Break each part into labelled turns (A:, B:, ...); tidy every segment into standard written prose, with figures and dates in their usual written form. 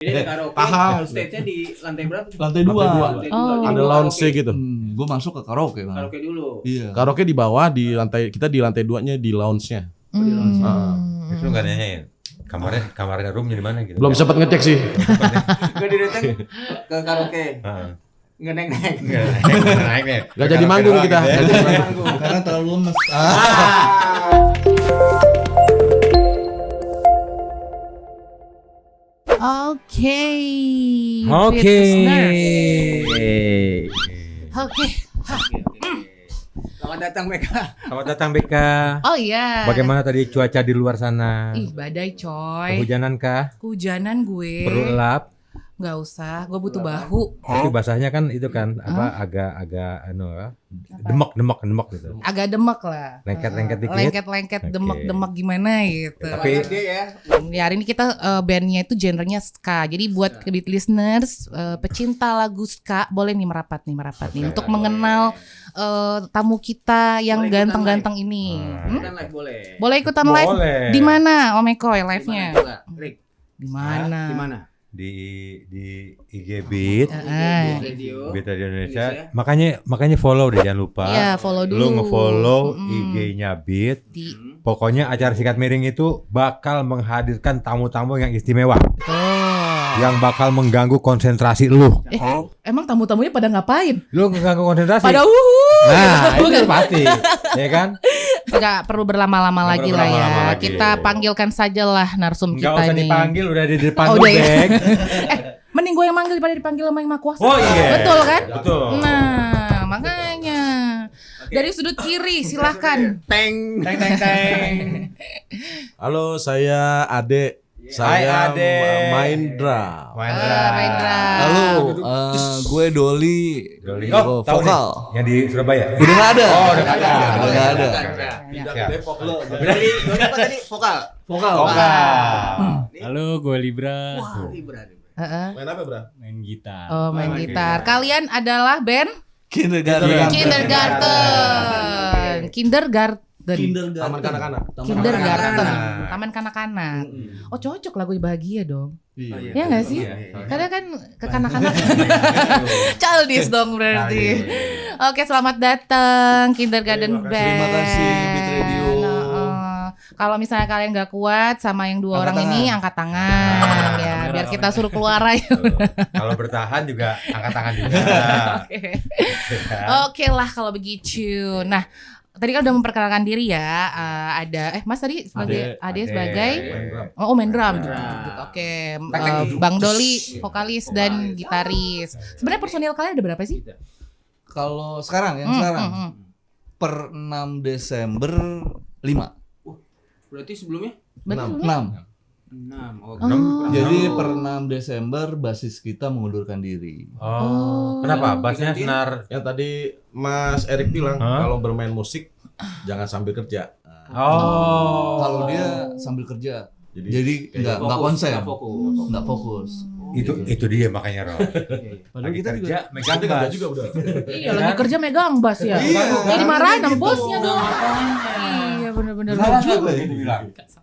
A: Ini ada karaoke.
B: Paham.
A: Stage-nya di lantai berapa?
B: Lantai 2.
A: Lantai dua.
C: Oh.
A: Jadi
B: Ada
A: gua
B: lounge
A: karaoke.
B: gitu.
D: Gue masuk ke karaoke kan.
A: Karaoke dulu.
D: Iya.
B: Karaoke di bawah, di lantai kita di lantai 2-nya di lounge-nya.
E: Terus lu nggak nanyain kamarnya roomnya di mana gitu?
B: Belum sempat ngecek sih.
A: Gue didateng ke karaoke.
E: Heeh.
A: Nggak naik.
E: Nggak naik nih.
B: Gak jadi manggung kita.
E: Gitu ya.
B: Nggak jadi manggung.
D: Karena terlalu lemes.
C: Oke.
E: Oke.
C: Oke.
A: Selamat datang Meka.
E: Selamat datang Beka.
C: Oh iya.
E: Bagaimana tadi cuaca di luar sana?
C: Ih, badai coy.
E: Kehujanan kah?
C: Kehujanan gue.
E: Perlu elap?
C: Nggak usah, gue butuh bahu.
E: Tapi basahnya kan itu kan apa agak demek gitu.
C: Agak demek lah.
E: Lengket-lengket dikit.
C: Lengket-lengket,
E: Oke.
C: demek-demek gimana gitu.
E: Tapi-
A: Dia ya.
C: Ya hari ini kita bandnya itu genrenya ska. Jadi buat beat listeners, pecinta lagu ska, boleh nih merapat nih untuk mengenal tamu kita yang
A: Boleh ikutan
C: ganteng-ganteng ini.
A: Kan live boleh.
C: Boleh ikutan live?
E: Boleh.
C: Di mana Om Ekoy
A: Di
C: live-nya?
A: mana juga? Rick,
C: Di mana?
A: di mana?
E: Di IG Beat,
A: Radio.
E: Beat Radio
A: Indonesia.
E: Indonesia. Makanya follow deh, jangan lupa.
C: Iya, follow dulu.
E: Lu nge-follow
C: Mm-mm.
E: IG-nya Beat.
C: Di
E: Pokoknya acara Sikat Miring itu bakal menghadirkan tamu-tamu yang istimewa, yang bakal mengganggu konsentrasi lu.
C: emang tamu-tamunya pada ngapain?
E: Lu mengganggu konsentrasi.
C: Pada
E: Nah, itu pasti, ya kan?
C: Nggak perlu berlama-lama
E: Nggak
C: lagi
E: perlu
C: lah ya.
E: berlama-lama lagi.
C: Kita panggilkan sajalah narsum
E: Enggak
C: kita
E: usah
C: ini.
E: dipanggil, udah di depan
C: Oh,
E: lu,
C: udah ya?
E: Bek.
C: Mending gue yang manggil daripada dipanggil sama yang maha kuasa.
E: Oh iya.
C: Betul kan?
E: Betul.
C: Nah, makanya. Dari sudut kiri silahkan.
A: Teng.
B: Halo, saya Ade.
E: Hai,
B: Saya
E: Ade.
B: main drum.
C: Main drum.
D: Halo, gue Doli.
E: Doli.
D: Oh,
E: tahu
D: vokal.
E: nih, yang di Surabaya.
D: Udah nggak ada.
E: Oh, udah nggak ada.
D: Udah nggak ada.
E: Siap.
B: Depok lo.
A: Dari apa tadi? Vokal.
D: Vokal.
F: Halo, gue Libra.
A: Wah, Libra.
C: Heeh.
B: Main apa, Bra?
F: Main gitar.
C: Oh, main gitar. Kalian adalah band
D: Kindergarten.
C: Kindergarten.
B: Taman kanak-kanak.
C: Kindergarten. Taman kanak-kanak. Oh, cocok lagu bahagia dong.
D: Iya.
C: Ya nggak sih? Karena kan kekanak-kanak. Childish dong berarti. Oke, selamat datang Kindergarten Band.
D: Terima kasih, Beat Radio.
C: Kalau misalnya kalian nggak kuat sama yang dua
D: Angkat
C: orang
D: tangan.
C: ini, angkat tangan ya, biar kita suruh keluar aja.
E: Kalau bertahan juga angkat tangan juga.
C: Oke. Oke lah kalau begitu. Nah, tadi kan udah memperkenalkan diri ya. Ada Mas tadi sebagai Ade sebagai main drum. Oke. Bang Doli vokalis dan gitaris. Sebenarnya personil kalian ada berapa sih?
D: Kalau sekarang sekarang per 6 Desember 5.
A: Berarti sebelumnya?
C: Betul.
D: 6.
A: 6. Oh,
D: Jadi per 6 Desember basis kita mengundurkan diri.
E: Oh, kenapa? Bassnya
A: Digantiin.
E: senar.
B: Yang tadi Mas Erik bilang
E: Hah?
B: kalau bermain musik jangan sambil kerja.
E: Oh.
D: Kalau dia sambil kerja. Jadi
B: kayak
D: nggak konsen.
A: Fokus.
D: Nggak fokus.
E: Itu dia makanya, Ron.
D: Padahal
E: Lagi
D: kita
E: kerja,
D: juga
E: megang
B: Ganti kerja
E: bass.
B: juga udah.
C: Iya, lagi kerja megang bass ya.
D: Iya.
C: Ya dimarahin sama bosnya dong. Iya, bener-bener.
E: Salah nggak gue itu bilang? Nggak salah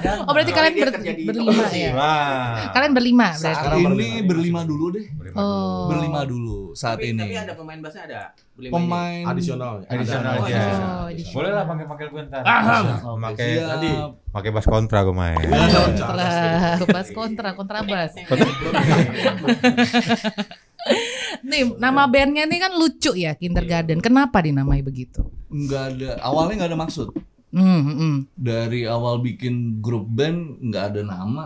E: kan?
C: Oh, berarti kalian
A: Dia kerja di
C: berlima
A: toko
C: ya?
E: Wah.
C: Kalian berlima berarti.
D: saat ini berlima dulu deh.
C: Oh.
D: Berlima dulu saat
A: Tapi
D: ini.
A: ada pemain bassnya ada. Berlima ini.
D: Pemain
B: Adisional.
E: Additional
A: Oh,
E: aja.
C: additional.
E: Boleh lah panggil gue ntar.
D: Oke,
E: Pakai
D: siap.
E: tadi pakai bass kontra gue main.
C: Setelah bass kontrabas. Nih, nama bandnya nih kan lucu ya, Kindergarten. Kenapa dinamai begitu?
D: Nggak ada, awalnya nggak ada maksud. Dari awal bikin grup band nggak ada nama.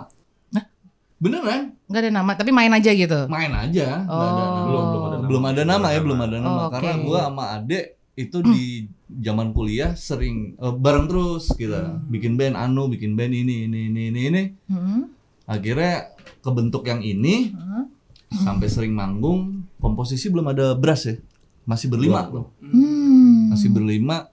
D: Beneran?
C: Nggak ada nama, tapi main aja gitu.
D: Main aja. Nggak ada nama.
C: Oh.
D: Belum ada nama ya, belum ada nama.
C: Oh, oke.
D: Karena gua sama Ade itu di zaman kuliah sering bareng terus kita bikin band bikin band ini.
C: Hmm.
D: Akhirnya kebentuk yang ini sampai sering manggung. Komposisi belum ada brass ya, masih berlima loh. Masih berlima.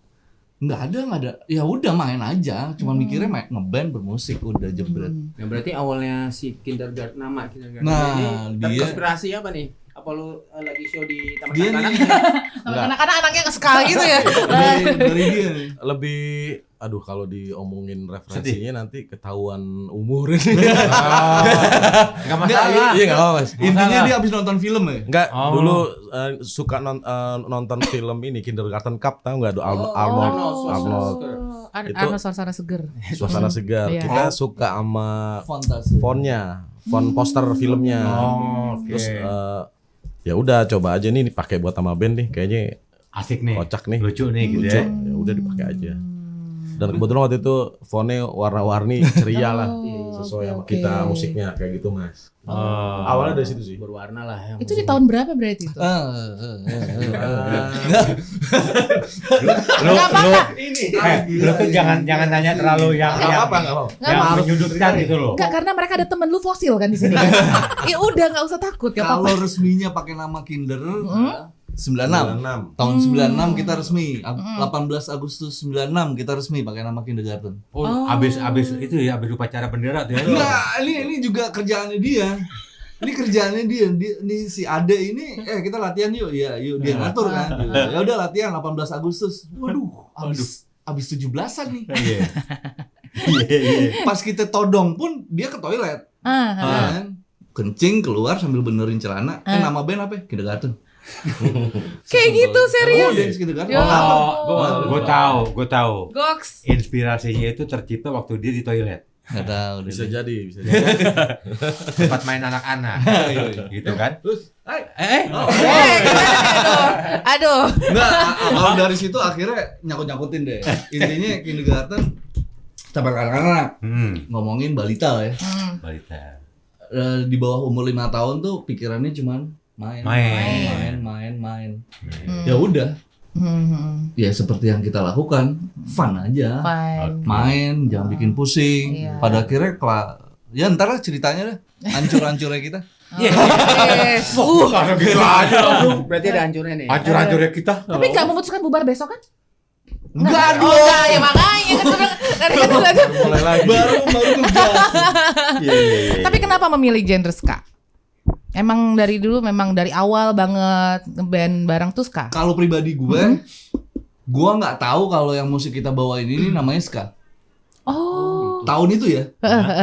D: Nggak ada. Ya udah main aja. Cuma mikirnya ngeband bermusik udah jebret.
A: Ya berarti awalnya si Kindergarten nama Kindergarten
D: Nah,
A: ini
D: dia-
A: terinspirasi apa nih? Apa lu lagi show di taman
D: Dia
A: kanak-kanak?
D: nih
C: Sama anak-anak anaknya sekali gitu ya.
D: dari dia nih.
B: Lebih aduh kalau diomongin referensinya nanti ketahuan umur ini.
E: Enggak masalah.
B: Iya enggak apa-apa, Mas.
D: Intinya dia habis nonton film ya.
B: Enggak,
E: Oh.
B: dulu suka nonton film ini Kindergarten Cup, tahu enggak? Arnold. Itu-
C: Arnold suasana seger.
B: Suasana segar.
C: Iya.
B: Kita suka sama
D: Fantasi.
B: font poster filmnya.
E: Oh, oke.
B: Terus ya udah coba aja nih dipakai buat sama band nih, kayaknya
E: Asik nih.
B: kocak nih.
E: Lucu nih gitu
B: Lucu.
E: ya.
B: Ya udah dipakai aja. Dan kebetulan waktu itu fontnya warna-warni ceria lah, sesuai sama
C: oke.
B: kita musiknya kayak gitu, Mas.
E: Oh.
B: Awalnya dari situ sih.
A: Berwarna lah ya.
C: Itu di tahun berapa berarti itu?
E: Lu tuh jangan nanya terlalu yang
B: Enggak apa-apa, enggak apa-apa.
C: Nggak
E: yang
C: apa-apa.
E: menyudutkan gitu loh.
C: Enggak, karena mereka ada temen lu fosil kan di sini kan. Ya udah nggak usah takut ya
D: Kalau
C: apa.
D: resminya pakai nama Kinder 96.
B: 96.
D: Tahun 96 kita resmi. 18 Agustus 96 kita resmi pakai nama Kindergarten.
E: Oh, abis itu ya, abis upacara bendera tuh ya.
D: Enggak, ini juga kerjaannya dia. Ini kerjaannya dia. Ini si Ade ini kita latihan yuk. Ya, yuk dia ngatur kan. Ya udah latihan 18 Agustus. Waduh, abis 17-an nih.
E: Iya.
D: Pas kita todong pun dia ke toilet. Kan? Kencing keluar sambil benerin celana. Nama band apa? Kindergarten.
C: Kayak gitu serius.
D: Oh, dance Kindergarten.
C: Ya.
E: Oh, gue tahu.
C: Goks.
E: Inspirasinya itu tercipta waktu dia di toilet.
D: Enggak tahu.
B: Bisa jadi.
E: Tempat main anak-anak. Gitu kan?
C: Aduh.
D: Enggak, awal dari situ akhirnya nyangkut-nyangkutin deh. Intinya Kindergarten sampai anak-anak ngomongin balita lah ya.
E: Balita.
D: Di bawah umur 5 tahun tuh pikirannya cuman main. Ya udah, ya seperti yang kita lakukan, fun aja.
C: Fine.
D: Main, jangan bikin pusing.
C: Iya.
D: Pada akhirnya ya ntar lah ceritanya dah. Hancur-hancurnya kita.
C: Yes.
E: Karena gitu aja.
A: Berarti ada hancurnya nih.
E: Hancur-hancurnya kita.
C: Tapi nggak memutuskan bubar besok kan?
D: Enggak
C: Oh, enggak, ya makanya kan
B: Mulai lagi.
D: baru ngegas.
C: Tapi kenapa memilih genre ska? Emang dari dulu memang dari awal banget ngeband bareng tuh ska?
D: Kalau pribadi gue nggak tahu kalau yang musik kita bawain ini namanya ska.
C: Oh.
D: Tahun itu ya,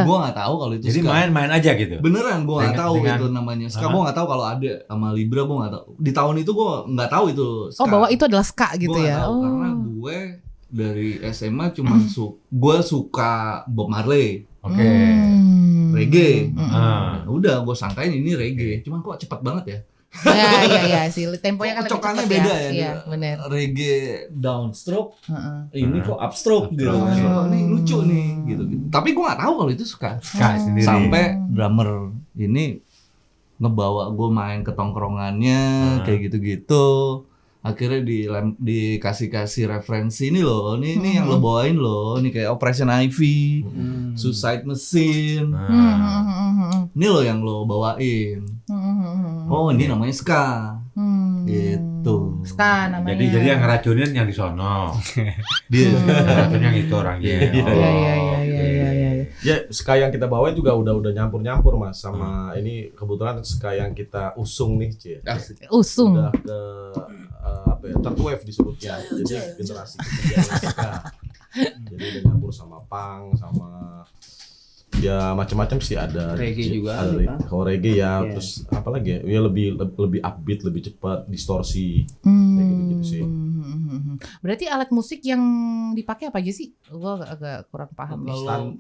D: gue nggak tahu kalau itu
E: Jadi
D: ska.
E: main-main aja gitu.
D: Beneran gue nggak tahu
E: Dengan-
D: itu namanya ska. Gue nggak tahu kalau ada sama Libra, gue nggak tahu. Di tahun itu gue nggak tahu itu ska.
C: Oh, bahwa itu adalah ska gitu
D: Gua nggak
C: ya.
D: tahu,
C: Oh.
D: karena gue dari SMA cuma gue suka Bob Marley,
E: Oke.
D: reggae.
E: Ah.
D: Udah gue sangkain ini reggae, cuman kok cepat banget ya.
C: Ya sih, temponya kan lebih
D: Cocokannya
C: cepat
D: beda
C: ya.
D: ya.
C: Iya, benar.
D: Reggae downstroke,
C: Heeh.
D: ini kok upstroke gitu.
C: Oh.
D: Ini lucu nih gitu. Tapi gue nggak tahu kalau itu suka.
E: Ska sendiri.
D: Sampai drummer ini ngebawa gue main ke tongkrongannya kayak gitu-gitu. Akhirnya dikasih referensi ini loh, ini yang lo bawain loh, ini kayak Operation Ivy, Suicide Machine, ini loh yang lo bawain. Oh ini namanya ska, gitu.
C: Ska namanya.
E: Jadi yang ngeracunin yang di sono.
D: Dia
E: Ngeracunin yang itu orangnya.
C: Iya.
B: Ya, ska yang kita bawain juga udah nyampur-nyampur, Mas, sama ini kebetulan ska yang kita usung nih, Cie.
C: Usung.
B: Udah ke apa ya? Third wave disebutnya. Jadi generasi ketiga ska. Jadi udah nyampur sama punk, sama ya macam-macam sih, ada
A: Reggae juga
B: ada
A: ada, Pak.
B: kalau reggae ya,
A: Iya.
B: terus apa lagi ya, lebih upbeat, lebih cepat, distorsi kayak gitu sih.
C: Berarti alat musik yang dipakai apa aja sih? Gua agak kurang paham.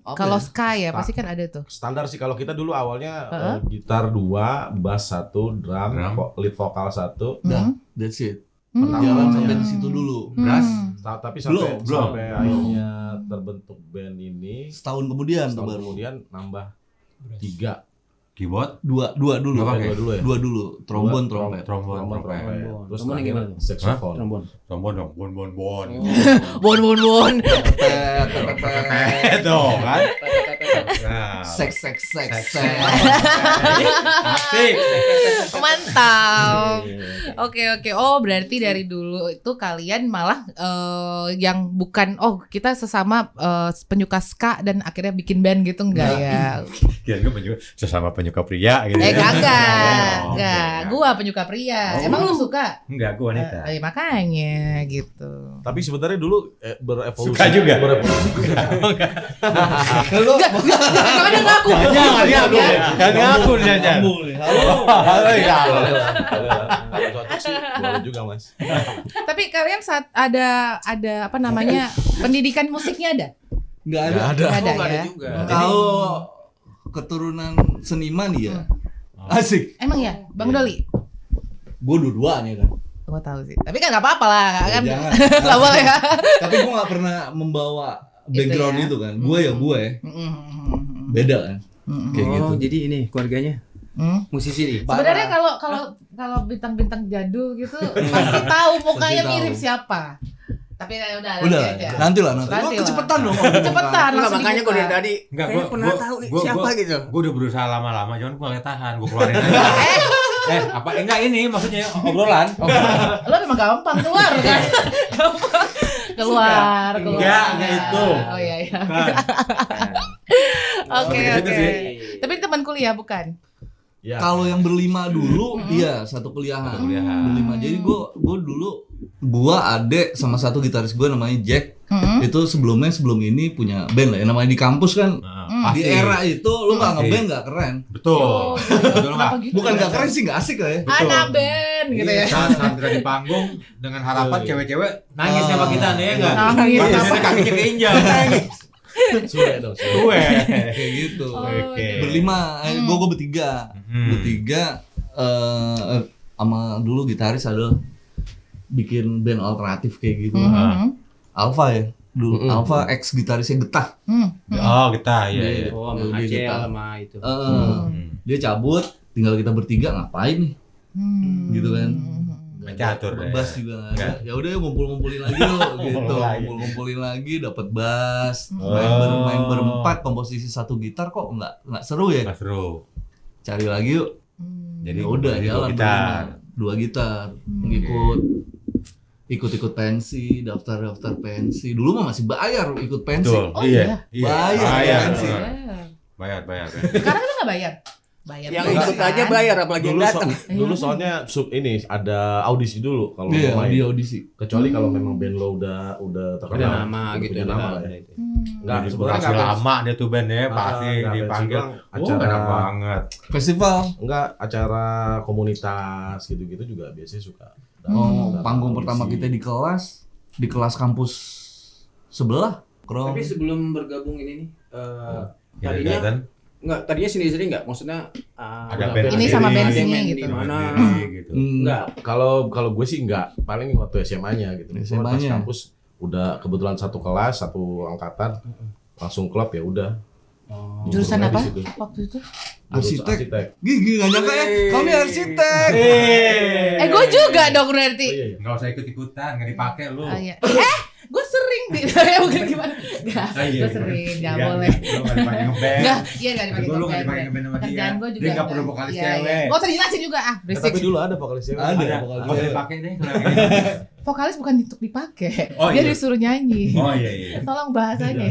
C: Kalau ska ya pasti kan ada tuh.
B: Standar sih kalau kita dulu awalnya gitar 2, bass 1, drum, lead vokal 1.
D: that's it.
C: Hmm.
D: Jalan sampai di situ dulu.
E: Brass.
B: Tapi sampai
D: Belum.
B: akhirnya terbentuk band ini,
D: Setahun kemudian tuh
B: setahun
D: baru.
B: kemudian nambah 3.
E: Keyboard.
D: Dua dulu.
E: Nggak pakai?
B: Dua dulu ya?
D: Dua dulu. Trombon, trompet.
E: Trombon.
B: Trompet. Terus
A: Trombon yang
B: terakhir
A: gimana tuh?
B: saxophone.
A: Trombon.
E: Trombon dong. Bon.
C: Bon.
E: Itu kan. Nah.
D: Seks.
E: Asik.
C: Mantap. Oke. Oh, berarti dari dulu itu kalian malah yang bukan kita sesama penyuka ska dan akhirnya bikin band gitu enggak ya?
E: Kira gue juga sesama penyuka pria gitu.
C: Enggak. Gua penyuka pria. Emang lu suka?
E: Enggak, gue wanita.
C: Makanya gitu.
B: Tapi sebenarnya dulu berevolusi.
E: Suka juga?
B: Berevolusi.
D: Kalau
C: Kalau ada ngaku.
E: Jangan ngaku jajan.
B: Boleh lah. Kalau cocok sih boleh juga Mas.
C: Tapi kalian saat ada apa namanya pendidikan musiknya ada?
D: nggak ada.
B: Nggak ada.
C: Nggak ada
A: Nggak ada
C: ya.
A: juga.
D: Kalau keturunan seniman ya. Asik.
C: Emang ya, Bang Doli?
D: Gue dua-duanya kan.
C: Gua tahu sih. Tapi kan nggak apa-apa lah, kan?
D: Jangan.
C: Nggak boleh ya.
D: Tapi gue nggak pernah membawa background
C: Itu ya.
D: itu kan. Gue ya gue. Beda kan. Kayak
A: Oh,
D: gitu.
A: jadi ini keluarganya musisi nih.
C: Sebenarnya kalau bintang-bintang jadul gitu pasti tahu mukanya
D: Pasti tahu.
C: mirip siapa. Tapi ya udah
D: Udah,
C: aja.
D: nanti lah. Gue
C: Nanti lah.
D: kecepetan dong.
C: Cepetan
A: Enggak,
C: langsung
A: makanya gue
C: dibuka.
A: dari tadi
E: Enggak,
A: kayaknya pernah tahu nih siapa gitu.
E: Gue udah berusaha lama-lama, cuman gue gak tahan, gue keluarin aja. Apa enggak ini maksudnya obrolan?
C: Lo memang gampang keluar kan? keluar.
E: Enggak itu.
C: Oh iya.
E: Kan.
C: Oke.
E: Gitu sih.
C: Tapi teman kuliah bukan?
B: Ya.
D: Kalau yang berlima dulu, iya satu kuliahan.
E: Satu kuliahan.
D: Berlima. Jadi gue dulu, adek sama satu gitaris gue namanya Jack. Itu sebelum ini punya band lah. Yang namanya di kampus kan. Di era itu lu nggak ngeband nggak keren.
E: Betul. Betul nggak?
C: Gitu
D: Bukan
C: ya?
D: nggak keren sih, nggak asik lah ya.
C: Anak band gitu ya.
E: Saat kita di panggung dengan harapan cewek-cewek nangis sama kita nih ya enggak?
C: Nangis.
E: Makanya kakinya keinjak.
B: Suwe dong. Suwe.
E: Gue.
D: Kayak gitu.
E: Oke.
D: Berlima, gue bertiga. Bertiga sama dulu gitaris ada bikin band alternatif kayak gitu. Alpha ya. Dulu Alpha ex gitarisnya Getah.
E: Oh, kita ya.
D: Iya.
A: Oh,
D: Dia
A: sama Acel
D: gitu.
A: sama itu.
D: Dia cabut, tinggal kita bertiga ngapain nih? Gitu kan.
E: Mencatur deh.
D: Bass juga nggak ada. Ya udah ngumpul-ngumpulin lagi yuk gitu. Ngumpul-ngumpulin lagi dapat bass. Main berempat komposisi satu gitar kok nggak seru ya?
E: Nggak seru.
D: Cari lagi yuk.
E: Jadi
D: Ya udah
E: dua
D: jalan
E: gitar.
D: dua gitar. Ikut pensi, daftar pensi. Dulu mah masih bayar ikut pensi.
E: Betul.
C: Oh,
E: Iya.
D: Bayar pensi.
E: Bayar.
C: Sekarang kan nggak bayar. Bayar.
A: Yang
C: juga
A: ikut
C: kan?
A: aja bayar apalagi yang datang.
B: Dulu soalnya ini ada audisi dulu kalau
D: Iya,
B: mau main.
D: di audisi.
B: Kecuali kalau memang band lo udah terkenal.
A: Ada nama
B: udah
A: gitu
B: punya
A: ya.
B: nama lah ya. Enggak,
E: Jadi
B: sebenarnya
E: berhasil
B: nggak
E: lama dia tuh band ya, pasti
B: nggak
E: dipanggil.
B: pensi doang,
E: Oh, enak banget.
D: Festival.
B: enggak acara komunitas gitu-gitu juga biasanya suka. datang
D: Panggung
B: audisi.
D: pertama kita di kelas kampus sebelah. Krom.
A: Tapi sebelum bergabung ini nih,
E: Ya,
A: tadinya
E: kan?
A: tadinya sendiri-sendiri nggak? Maksudnya
E: Ada
A: udah
E: band
C: Ini
E: sendiri,
C: sama band
E: ada
C: sini
A: band
C: gitu.
A: di mana?
E: gitu.
A: Enggak.
B: Kalau gue sih enggak, paling waktu SMA-nya gitu. Cuma pas
D: SMA-nya.
B: kampus udah kebetulan satu kelas, satu angkatan, langsung klub ya udah.
C: Jurusan
B: Di
C: apa
B: situ.
C: waktu itu?
D: Arsitek. Gigi nggak nyangka ya. Kami arsitek.
C: Gue juga dong berarti.
B: Oh, iya, iya.
E: Enggak usah ikut-ikutan, enggak dipakai lu.
C: Oh, iya. Gue sering di bukan gimana? Enggak, gue sering, enggak boleh.
E: Lu enggak dipakai ngeband.
C: Enggak, iya enggak dipakai
E: Lu nggak
C: ngeband.
E: dipakai ngeband sama dia.
C: Pekerjaan gue juga.
E: Dia nggak perlu vokalis
C: Iya,
E: cewek.
C: iya. Gak usah dijelasin juga ah,
B: Eh,
C: berisik.
B: tapi dulu ada vokalis cewek.
D: Ada.
E: Enggak
D: vokalis
E: usah
D: cewek.
E: dipakai deh. kalau yang ini.
C: Vokalis bukan untuk dipakai.
E: Oh,
C: Dia
E: iya.
C: disuruh nyanyi.
E: Oh iya iya.
C: Tolong bahasanya.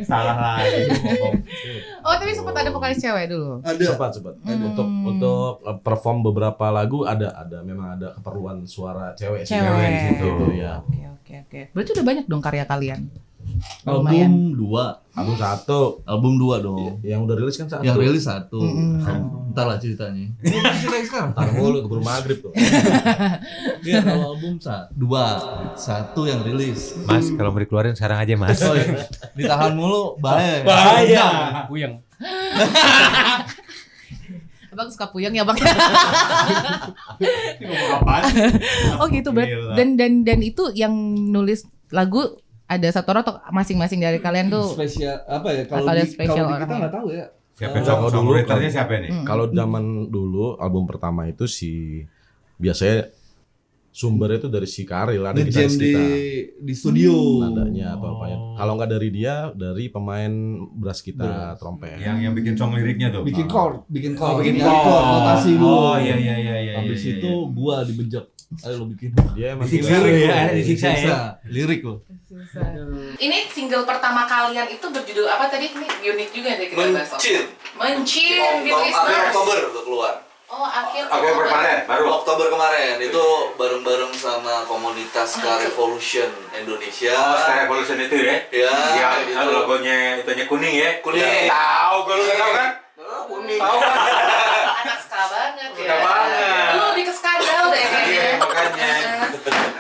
E: Salah lagi.
C: Oh, tapi sempat ada vokalis cewek dulu.
D: Ada.
B: Sempat. Untuk perform beberapa lagu memang ada keperluan suara cewek sih.
C: Cewek.
B: Di situ ya.
C: Oke. Berarti udah banyak dong karya kalian.
D: Album 2.
B: Album 1
D: Album 2 dong.
B: yang udah rilis kan 1.
D: Yang rilis 1. Entar lah ceritanya. Ini cerita sekarang.
B: Ntar mulu keburu maghrib tuh.
D: Iya, kalau album 2. 1 yang rilis.
E: Mas, kalau mau dikeluarin sekarang aja, Mas.
D: Oh, iya. Ditahan mulu bahaya.
E: Bahaya.
F: Puyeng.
C: Abang suka puyeng ya, Bang?
E: Ngomong apaan?
C: Oh gitu,
E: Gila.
C: dan itu yang nulis lagu ada satu orang atau masing-masing dari kalian tuh?
D: Spesial apa ya?
C: Atau ada spesial
D: kalau di kita
C: orangnya?
D: nggak tahu ya.
E: Siapa
B: Kalau
E: yang
B: dulu
E: songwriternya siapa nih?
B: Kalau zaman dulu album pertama itu biasanya sumbernya itu dari si Karil, ada
D: Ngejam
B: gitaris kita.
D: di studio.
B: Nadanya atau apanya. Kalau nggak dari dia, dari pemain brass kita, trompet.
E: Yang bikin song liriknya tuh.
D: Bikin chord, bikin
E: Oh, bikin
D: chord,
E: chord.
D: notasi dulu.
E: Oh iya.
D: Habis
E: iya,
D: itu gua dibejek. Ayo lo bikin.
B: Dia emang
E: Disiksa
B: lirik
E: lu ya,
B: loh.
E: disiksa ya.
D: Lirik lo.
C: Ini single pertama kalian itu berjudul apa tadi? Ini unik juga nih kita bahas. Mencir, gitu
D: Oktober udah keluar.
C: Oh, akhir
D: Oktober kemarin itu bareng-bareng sama komunitas Ska Revolution Indonesia.
E: Ska Revolution itu ya?
D: Ya,
E: Yang logonya itunya kuning ya?
D: Kuning.
E: Tahu, kalau nggak tahu kan?
D: Kuning.
E: Tahu kan?
C: anak ska banget ya.
E: Ska banget.
C: Lu lebih ke skadal deh kayaknya.
E: Iya, makanya.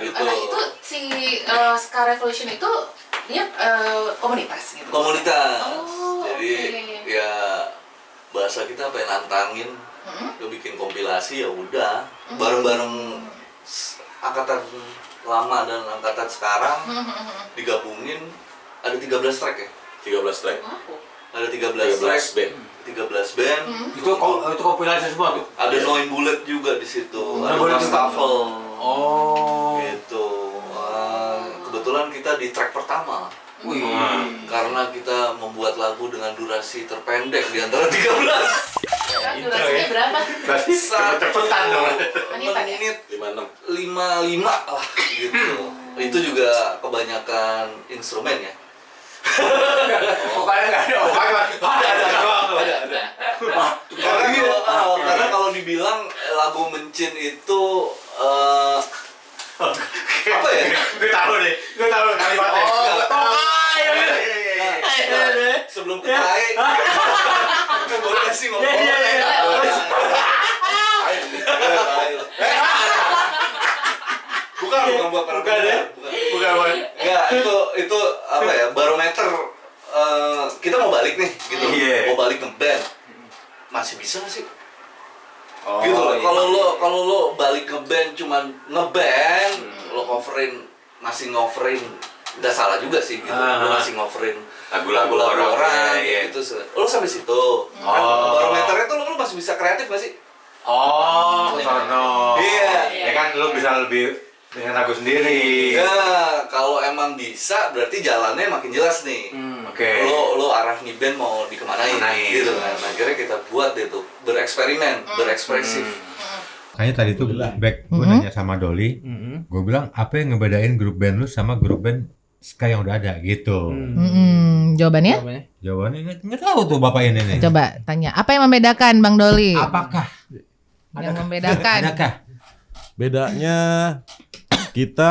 D: Gitu.
C: Nah, itu si Ska Revolution itu dia komunitas gitu.
D: Komunitas.
C: Oh,
D: Jadi
C: oke.
D: ya bahasa kita apa ya, nantangin. Lo bikin kompilasi ya udah bareng-bareng angkatan lama dan angkatan sekarang digabungin ada 13 track ya? 13 track.
C: Wow.
D: Ada 13 track band. 13 band.
E: Itu kompilasi semua tuh?
D: Ada Noin Bullet juga di situ. Ada
E: Bullet
D: Mustafa.
E: Oh.
D: Gitu. Kebetulan kita di track pertama.
E: Wih.
D: Karena kita membuat lagu dengan durasi terpendek di antara 13.
C: Kan durasinya berapa?
E: Berarti cepetan dong.
C: Menitan ya?
D: Menit 55 lah gitu. Itu juga kebanyakan instrumen ya.
E: Pokoknya nggak ada.
D: Karena kalau dibilang lagu Mencin itu apa ya?
E: Gue tahu kalimatnya.
D: Sebelum ke tai, boleh nggak sih ngomong? Bukan buat para pendengar. Bukan. Enggak, itu apa ya? Barometer kita mau balik nih gitu.
E: Iya.
D: Mau balik nge-band. Masih bisa nggak sih?
E: Oh,
D: Gitu loh.
E: iya.
D: Kalau lo balik nge-band cuman nge-band, lo coverin masih ngoverin, udah salah juga sih gitu. Lo masih ngoverin
E: Lagu-lagu
D: orang
E: iya.
D: gitu. Lo sampai situ. Kan barometernya tuh lo masih bisa kreatif nggak sih?
E: Oh, sono.
D: Iya.
E: Ya kan lu bisa lebih dengan lagu sendiri.
D: Ya, kalau emang bisa berarti jalannya makin jelas nih.
E: Oke.
D: Lo arah nih band mau dikemanain
E: Kemanain.
D: gitu kan. Akhirnya kita buat deh tuh bereksperimen, berekspresif.
E: Kayaknya tadi tuh back gue nanya sama Doli, gue bilang apa yang ngebedain grup band lu sama grup band ska yang udah ada gitu.
C: Jawabannya?
E: Jawabannya nggak tahu tuh bapak ini nih.
C: Coba tanya. Apa yang membedakan Bang Doli?
E: Apakah
C: Yang membedakan?
E: adakah?
B: Bedanya kita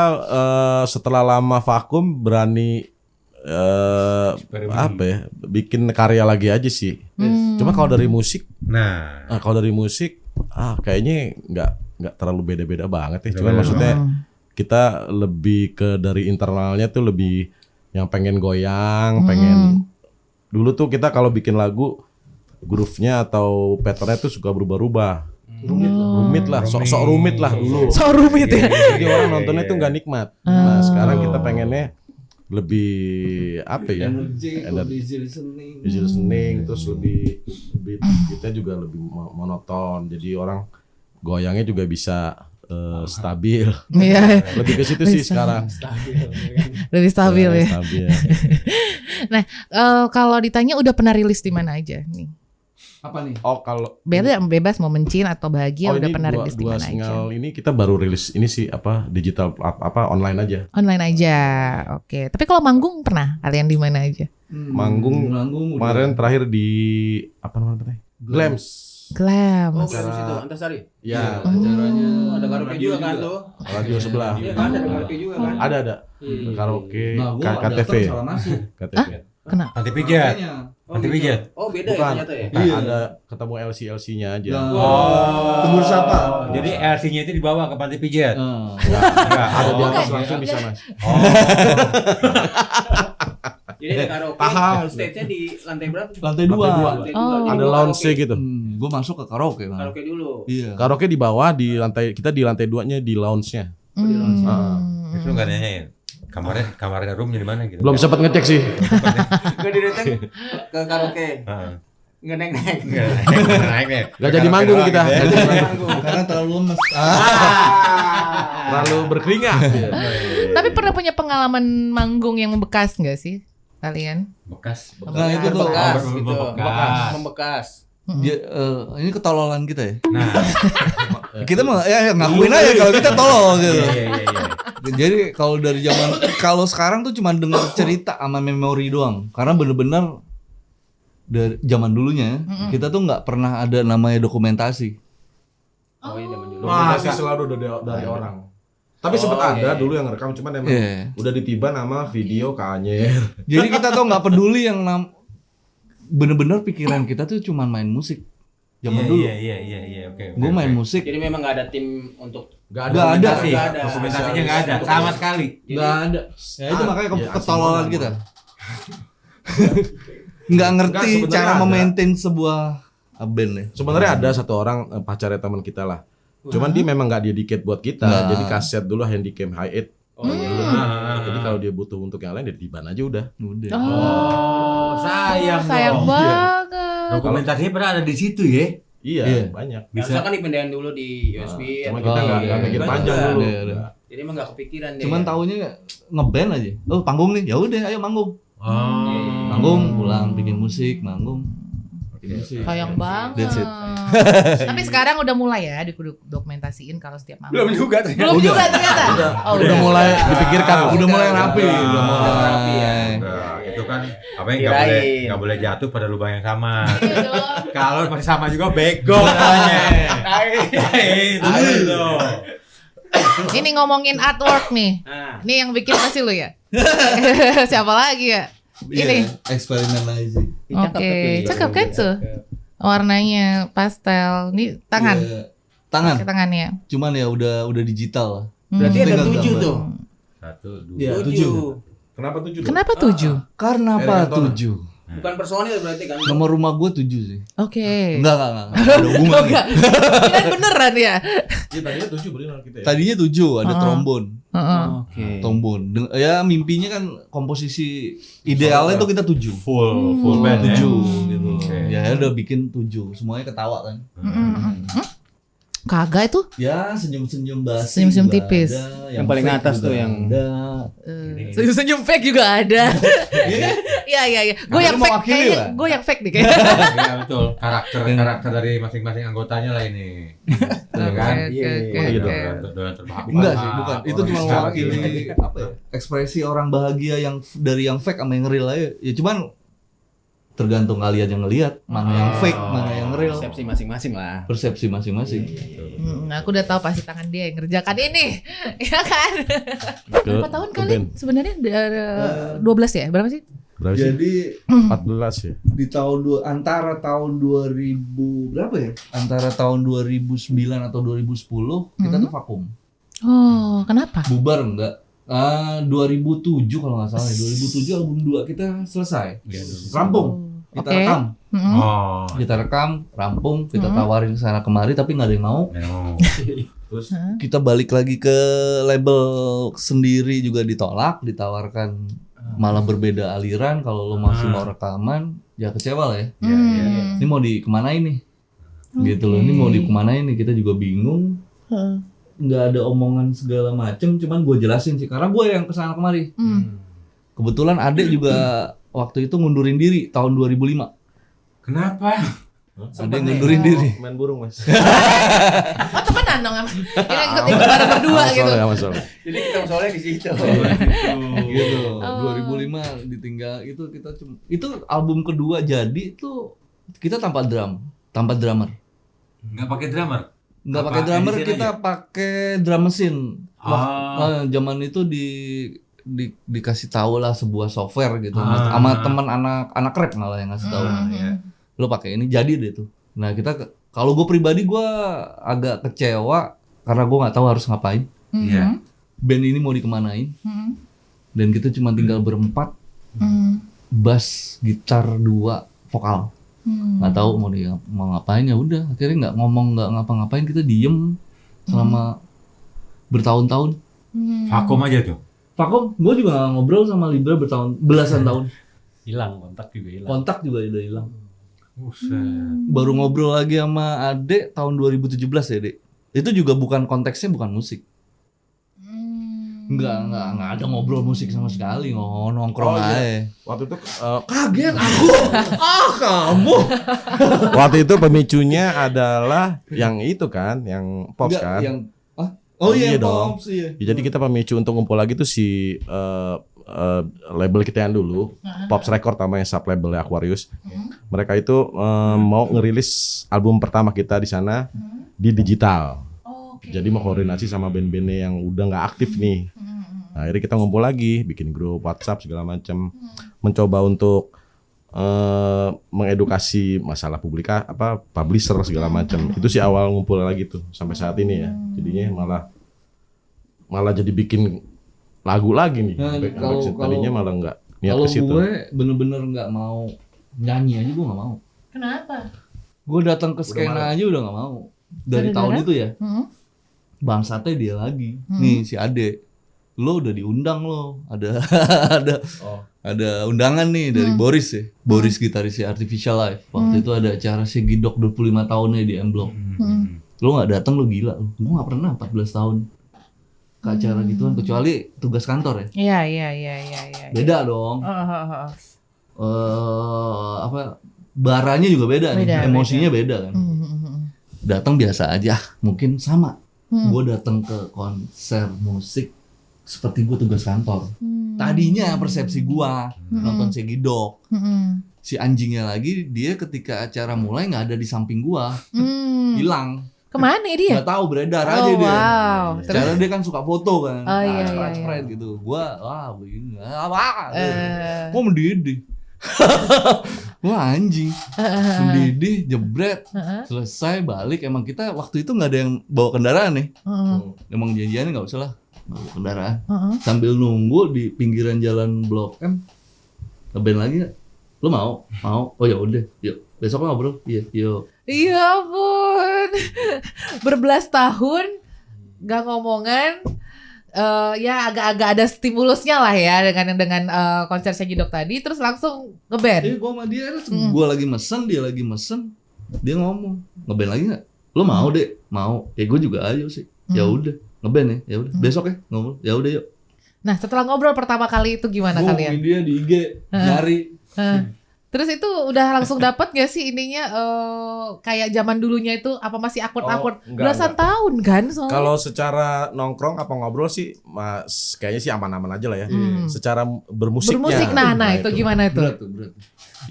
B: setelah lama vakum berani apa ya, bikin karya lagi aja sih. Cuma kalau dari musik,
E: Nah,
B: kayaknya nggak terlalu beda-beda banget ya. Cuman maksudnya kita lebih ke dari internalnya tuh lebih yang pengen goyang, pengen dulu tuh kita kalau bikin lagu groove-nya atau pattern-nya tuh suka berubah-ubah. Rumit lah, sok-sok rumit lah dulu.
C: So rumit ya.
B: Jadi orang nontonnya tuh nggak nikmat. Nah sekarang kita pengennya lebih apa ya? Easy listening, terus lebih kita juga lebih monoton. Jadi orang goyangnya juga bisa stabil.
C: Iya.
B: Lebih ke situ sih sekarang.
C: Lebih stabil ya.
B: Stabil.
C: Nah, kalau ditanya udah pernah rilis di mana aja nih?
A: Apa nih?
B: Oh kalau
C: Bebas mau Mencin atau Bahagia udah
B: ini
C: pernah rilis di
B: dua
C: mana aja?
B: single ini kita baru rilis ini sih apa digital apa online aja.
C: Online aja. Oke. Tapi kalau manggung pernah kalian di mana aja?
B: Manggung kemarin terakhir di apa namanya? Glams.
C: Glam.
A: Oh, di situ Antasari.
B: Ya,
A: Acaranya ada karaoke juga kan tuh.
B: radio sebelah.
A: Iya kan ada karaoke juga kan.
B: Ada.
A: Iya.
B: Karaoke,
G: Nah, gua
B: KTV.
G: daftar salah masuk.
B: KTV.
C: Kenapa?
E: nanti pijat. Nanti
A: gitu.
E: pijat.
A: Oh, beda ya
B: Bukan.
A: ternyata ya.
B: Nah,
G: Iya.
B: ada ketemu LC-nya aja.
G: Nah,
E: Oh.
G: Tunggu siapa?
E: Jadi LC-nya itu dibawa ke panti pijat.
B: Enggak, ada di atas
C: Enggak,
B: langsung bisa, Mas.
E: Oh.
A: Jadi ada karaoke,
B: Paham.
A: stage-nya di lantai berapa?
G: Lantai dua.
A: Lantai
C: Oh.
A: Jadi
B: Ada
A: gua
B: lounge gitu.
G: Gue masuk ke karaoke kan.
A: Karaoke dulu.
G: Iya.
B: Karaoke di bawah, di lantai kita di lantai 2-nya di lounge-nya.
E: Itu nggak nanyain. Kamarnya roomnya di mana gitu.
B: Belum sempat ngecek sih.
A: Gue didateng ke karaoke.
E: Heeh.
A: Nggak naik-naik.
E: Naik nih.
B: Gak jadi manggung kita.
E: Gitu ya.
B: Nggak jadi manggung.
A: Manggung.
G: Karena terlalu lemes.
B: Terlalu berkeringat.
C: Tapi pernah punya pengalaman manggung yang membekas nggak sih kalian?
E: Bekas.
G: Nah, itu tuh.
A: Membekas
E: Oh,
A: gitu.
E: membekas.
A: Membekas.
G: Dia, ini ketololan kita ya.
E: Nah,
G: Kita mah ya ngakuin aja kalau kita tolol gitu.
E: iya.
G: Jadi kalau sekarang tuh cuma dengar cerita sama memori doang. Karena bener-bener dari zaman dulunya kita tuh nggak pernah ada namanya dokumentasi.
A: Oh iya zaman dulu.
B: Dokumentasi selalu dari orang. Tapi sempat ada
A: iya.
B: dulu yang ngerekam, cuman emang
G: Iya.
B: udah ditiban sama video Kanye.
G: Jadi kita tuh nggak peduli yang bener-bener pikiran kita tuh cuma main musik. Zaman dulu.
E: Iya, oke.
G: Gue main musik.
A: Jadi memang nggak ada tim untuk
B: Gak
G: Nggak ada.
A: Nggak ada.
E: Dokumentasinya nggak ada sama sekali.
G: Nggak ada. Ya itu makanya
B: Iya,
G: ketololan
B: Simon
G: kita. Nggak ngerti
B: Nggak, sebenarnya
G: cara
B: ada.
G: memaintain sebuah band ya.
B: Sebenarnya ada satu orang pacarnya teman kita lah. Cuman dia memang nggak dedicate buat kita.
G: Nah.
B: Jadi kaset dulu Handycam Hi8.
A: Oh iya.
B: Jadi kalau dia butuh untuk yang lain, dia diban aja udah.
G: Udah.
E: Oh, sayang
C: sayang
E: dong.
C: banget.
E: Dokumentasinya pernah ada di situ ya.
B: Iya,
G: Iya.
B: banyak.
A: Bisa kan dipindahin dulu di USB.
B: Cuma
A: atau
B: kita
G: Oh,
B: nggak
G: iya.
B: mikir
A: Gimana
B: panjang
A: juga.
B: dulu.
G: Iya, iya.
A: Jadi emang nggak kepikiran deh.
G: Cuman taunya ngeband aja. Oh panggung nih, ya udah ayo manggung.
E: Oh.
G: Manggung, pulang bikin musik, manggung. Bikin musik.
C: Sayang banget.
G: That's it.
C: Tapi sekarang udah mulai ya dokumentasiin kalau setiap malam.
A: Belum juga ternyata.
C: Belum juga ternyata. Oh,
B: Udah mulai dipikirkan.
G: Udah mulai rapi,
A: Udah
G: udah mulai
A: rapi ya.
E: Nah, itu kan apa yang
A: Kirain.
E: nggak boleh jatuh pada lubang yang sama.
C: Iya dong.
E: Kalau masih sama juga bego namanya. Itu dulu.
C: Ini ngomongin artwork nih.
A: Nah,
C: Ini yang bikin pasti lu ya? Siapa lagi ya? Ini.
G: eksperimen aja sih.
C: Oke, cakep kan tuh? Warnanya pastel. Ini tangan,
G: Iya. Tangan.
C: pakai tangannya.
G: Cuman ya udah digital lah.
A: berarti ada
G: Tinggal
A: 7
G: gambar.
A: tuh.
E: 1, 2.
G: Iya,
A: 7.
B: Kenapa 7?
C: Kenapa 7?
G: Karena
B: Eric
G: apa
B: Cantona.
G: 7?
A: Bukan personil berarti kan.
G: Nomor rumah gue 7 sih.
C: Oke.
G: Enggak. Ada hubungan.
C: Enggak. Kan beneran ya?
B: Iya, tadinya 7 bener kita ya.
G: Tadinya 7 ada trombon.
C: Heeh.
A: Oke.
G: Trombon. Ya mimpinya kan komposisi idealnya tuh kita 7.
E: Full band ya.
G: 7 gitu.
E: Oke.
G: Ya udah bikin 7. Semuanya ketawa kan.
C: Kagak itu?
G: Ya senyum-senyum basi.
C: Senyum-senyum
G: juga
C: tipis.
G: ada,
A: Yang paling
G: fake
A: atas
G: juga
A: tuh yang-
G: ada.
C: Senyum-senyum fake juga ada. Iya. Gue yang
G: Kamu
C: fake
G: mewakili
C: kayaknya.
G: lah.
C: Gue yang fake nih kayaknya.
E: Iya betul. Karakter dari masing-masing anggotanya lah ini. Ya kan?
C: Oke.
B: gitu.
E: Doyan terbahak.
G: Enggak sih, bukan. Itu cuma
E: Orang
G: mewakili apa ya? Ekspresi orang bahagia yang dari yang fake sama yang real aja. Ya cuman tergantung kalian yang ngelihat mana yang fake, mana yang real.
A: Persepsi masing-masing lah.
G: Persepsi masing-masing.
C: Aku udah tahu pasti tangan dia yang ngerjakan ini. Ya kan? Berapa tahun kali sebenarnya? 12 ya? Berapa sih?
B: Berapa sih?
G: Jadi
B: 14 ya.
G: di antara tahun 2000 berapa ya? Antara tahun 2009 atau 2010 kita tuh vakum.
C: Oh, kenapa?
G: Bubar enggak? 2007 kalau nggak salah. 2007 album 2 kita selesai. Rampung. Kita
C: Oke.
G: rekam.
E: Oh.
G: Kita rekam, rampung, kita tawarin sana kemari tapi nggak ada yang mau.
B: Terus
G: Kita balik lagi ke label sendiri juga ditolak, ditawarkan malah berbeda aliran. Kalau lo masih mau rekaman, ya kecewa lah ya. Ini mau dikemanain nih? Gitu loh. Ini mau dikemanain nih? Kita juga bingung. Nggak ada omongan segala macem. Cuman gue jelasin sih, karena gue yang kesana kemari. Kebetulan adek juga waktu itu ngundurin diri tahun 2005.
E: Kenapa?
G: Adek ngundurin diri.
B: main burung, Mas.
C: Oh, temenan dong. Kita ikut bareng berdua gitu.
B: Masalah.
A: Jadi kita soalnya di situ.
G: Gitu.
C: Oh.
G: 2005 ditinggal itu kita itu album kedua jadi itu kita tanpa drummer.
E: Nggak pakai drummer?
G: Nggak
E: Apa,
G: pakai drummer,
E: edisi
G: kita
E: aja?
G: pakai drum mesin.
E: Ah.
G: Zaman itu dikasih tahu lah sebuah software gitu sama teman anak rap malah yang ngasih tahu.
E: Ya.
G: Lo pakai ini jadi deh tuh. Nah kita kalau gue pribadi gue agak kecewa karena gue nggak tahu harus ngapain.
E: Iya.
G: Band ini mau dikemanain dan kita cuma tinggal berempat, bass, gitar 2, vokal. Nggak tahu mau ngapain, ya udah akhirnya nggak ngomong, nggak ngapa-ngapain, kita diem selama bertahun-tahun.
E: Vakum aja tuh.
G: Vakum, gue juga nggak ngobrol sama Libra belasan tahun.
F: Hilang, kontak juga hilang.
G: Kontak juga udah hilang.
E: Buset.
G: Baru ngobrol lagi sama Ade tahun 2017 ya, Dek. Itu juga konteksnya bukan musik. Enggak ada ngobrol musik sama sekali, nongkrong
B: Oh, iya.
G: aja.
B: Waktu itu
G: Kaget aku. Kamu.
B: waktu itu pemicunya adalah yang itu kan, yang Pops
G: Enggak,
B: kan.
G: yang Oh iya,
B: Iya dong.
G: Pops, iya.
B: Ya, jadi kita pemicu untuk ngumpul lagi tuh si label kita yang dulu, Pops Record namanya, sub labelnya Aquarius. Mereka itu mau ngerilis album pertama kita di sana di digital.
C: Oke.
B: Jadi mau koordinasi sama band-bandnya yang udah nggak aktif nih. Nah, akhirnya kita ngumpul lagi, bikin grup WhatsApp segala macam, mencoba untuk mengedukasi masalah publisher segala macam. Itu sih awal ngumpul lagi tuh sampai saat ini ya. Jadinya malah jadi bikin lagu lagi nih.
G: Nah,
B: Tadinya malah nggak niat
G: Kalau
B: ke situ.
G: gue bener-bener nggak mau nyanyi aja, gue nggak mau.
C: Kenapa?
G: Gue datang ke skena aja udah nggak mau. Dari
C: Gara-gara?
G: tahun itu ya,
C: Hmm?
G: bangsatnya dia lagi. Nih si Ade, lo udah diundang lo, ada ada undangan nih dari Boris ya, Boris gitarisnya Artificial Life. Waktu itu ada acara Segidok 25 tahunnya di M Block. Lo nggak datang lo gila lo. Gue nggak pernah 14 tahun ke acara gituan kecuali tugas kantor ya.
C: Iya.
G: Beda dong. Baranya juga beda nih,
C: Beda,
G: emosinya beda kan. Datang biasa aja, mungkin sama. Gue datang ke konser musik seperti gue tugas kantor. Tadinya persepsi gue nonton Segidok, si anjingnya lagi dia ketika acara mulai nggak ada di samping gue, hilang.
C: Kemana dia?
G: Nggak tahu, beredar aja
C: Oh,
G: dia.
C: wow.
G: Secara dia kan suka foto kan,
C: Oh, iya,
G: sprite gitu. Gue begini, apa?
C: Eh.
G: Gue mendidih. Wah anjing, mendidih, jebret, selesai balik. Emang kita waktu itu nggak ada yang bawa kendaraan nih. Emang janjiannya nggak usah lah bawa kendaraan. Sambil nunggu di pinggiran jalan Blok M, ngeband lagi nggak? Lo mau? Oh ya udah, yuk besok lo ngobrol. Iya, yuk.
C: Ya ampun. Berbelas tahun gak ngomongan. Ya agak-agak ada stimulusnya lah ya dengan konser Segidok tadi, terus langsung ngeband.
G: Gue sama dia, gue lagi mesen, dia lagi mesen, dia ngomong ngeband lagi nggak? Lo mau deh, mau. Ya gue juga ayo sih. Ya udah ngeband ya, ya udah. Besok ya ngobrol. Ya udah yuk.
C: Nah setelah ngobrol pertama kali itu gimana
G: Gue
C: kalian?
G: hubungin dia di IG, nyari.
C: Terus itu udah langsung dapat gak sih ininya kayak zaman dulunya itu apa masih akun-akun belasan tahun kan soalnya?
B: Kalau secara nongkrong apa ngobrol sih, Mas, kayaknya sih aman-aman aja lah ya. Secara bermusiknya.
C: Bermusik nah itu gimana itu?
G: Berat tuh, berat.